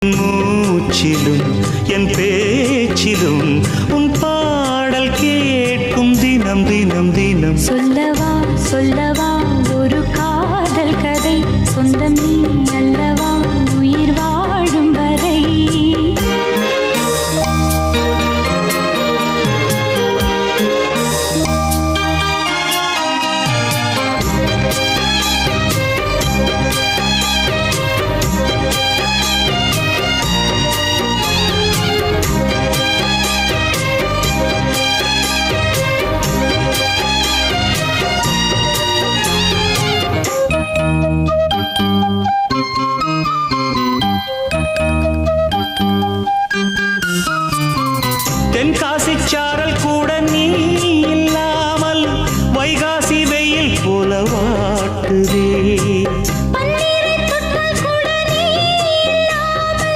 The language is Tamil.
மூச்சிலும் என் பேச்சிலும் உன் பாடல் கேட்கும் தினம் தினம் தினம். சொல்லவா சொல்லவா ஒரு காதல் கதை, சொந்தம் நீ அல்லவா உயிர் வாழும் வரை. தென்காசி சாரல் கூட நீ